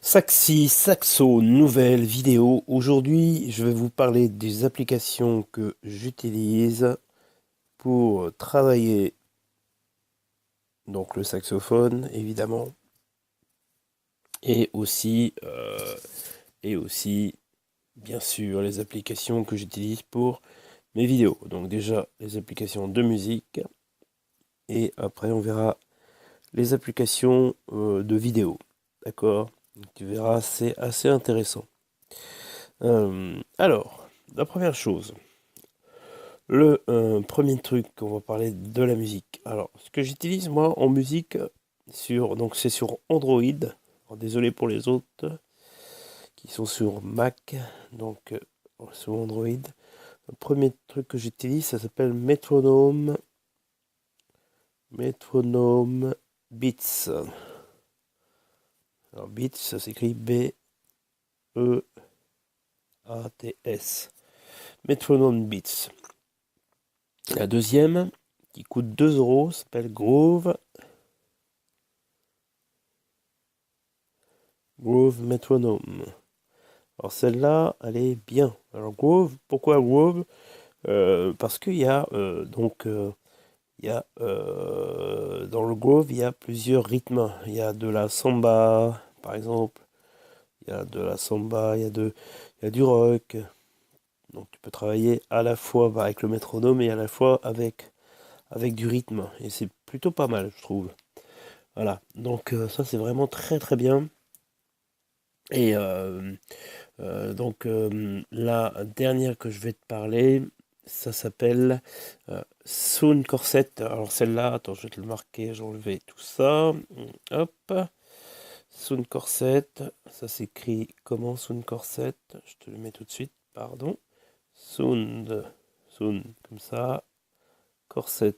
Saxi, Saxo, nouvelle vidéo. Aujourd'hui, je vais vous parler des applications que j'utilise pour travailler, donc le saxophone, évidemment, et aussi, bien sûr, les applications que j'utilise pour mes vidéos. Donc déjà, les applications de musique, et après, on verra les applications de vidéo. D'accord? Tu verras, c'est assez intéressant. Alors, la première chose, le premier truc, on va parler de la musique. Alors, ce que j'utilise moi en musique donc c'est sur Android. Alors, désolé pour les autres qui sont sur Mac, donc sur Android. Le premier truc que j'utilise, ça s'appelle Metronome Beats. Alors Beats, ça s'écrit B-E-A-T-S. Metronome Beats. La deuxième, qui coûte 2 euros, s'appelle Groove Metronome. Alors celle-là, elle est bien. Alors Groove, pourquoi Groove? Parce qu'il y a dans le Groove, il y a plusieurs rythmes. Il y a de la samba, par exemple. Il y a de la samba, il y a du rock. Donc tu peux travailler à la fois avec le métronome et à la fois avec du rythme. Et c'est plutôt pas mal, je trouve. Voilà. Donc ça, c'est vraiment très très bien. Et la dernière que je vais te parler, ça s'appelle Sound Corset. Alors celle-là, attends, je vais te le marquer, j'ai enlevé tout ça. Hop, Sound Corset, ça s'écrit comment Sound Corset? Je te le mets tout de suite, pardon. Sound, comme ça, Corset.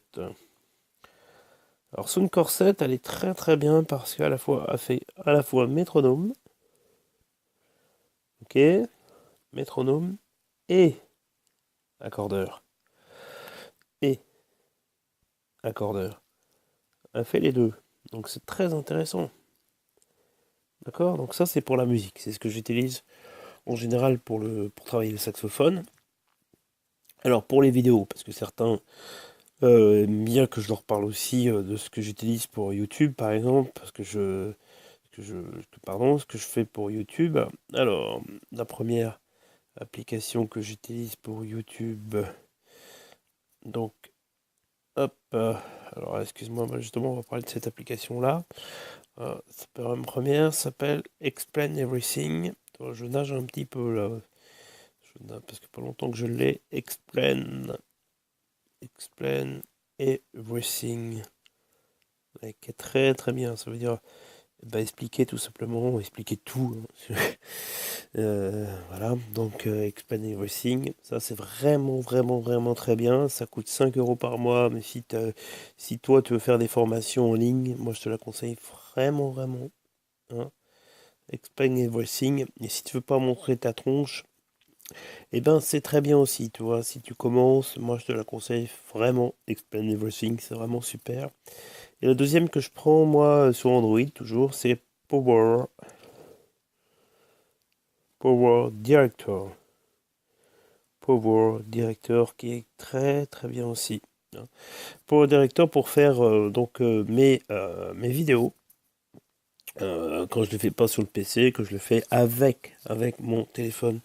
Alors Sound Corset, elle est très très bien parce qu'à la fois, elle fait à la fois métronome, ok, métronome et accordeur. Et accordeur. Elle fait les deux. Donc c'est très intéressant. D'accord? Donc ça c'est pour la musique. C'est ce que j'utilise en général pour travailler le saxophone. Alors pour les vidéos, parce que certains aiment bien que je leur parle aussi de ce que j'utilise pour YouTube par exemple, parce ce que je fais pour YouTube. Alors, la première application que j'utilise pour YouTube, donc hop, alors excuse-moi, justement on va parler de cette application-là. La première s'appelle Explain Everything. Je nage un petit peu là. Parce que pas longtemps que je l'ai. Explain Everything. Qui est très très bien. Ça veut dire expliquer tout simplement, expliquer tout. Hein. Voilà, donc Explain Everything. Ça c'est vraiment vraiment vraiment très bien. Ça coûte 5 euros par mois. Mais si toi tu veux faire des formations en ligne, moi je te la conseille vraiment vraiment. Hein. Explain Everything. Et si tu veux pas montrer ta tronche, eh ben c'est très bien aussi, tu vois. Si tu commences, moi je te la conseille vraiment. Explain Everything, c'est vraiment super. Et le deuxième que je prends, moi, sur Android, toujours, c'est Power Director. Power Director qui est très très bien aussi. Hein. Power Director pour faire mes vidéos. Quand je ne le fais pas sur le PC, que je le fais avec mon téléphone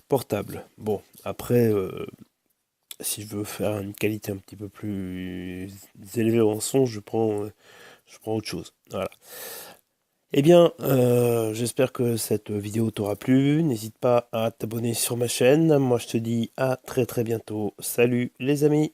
portable. Bon, après, si je veux faire une qualité un petit peu plus élevée en son, je prends autre chose. Voilà. Eh bien, j'espère que cette vidéo t'aura plu. N'hésite pas à t'abonner sur ma chaîne. Moi, je te dis à très très bientôt. Salut les amis!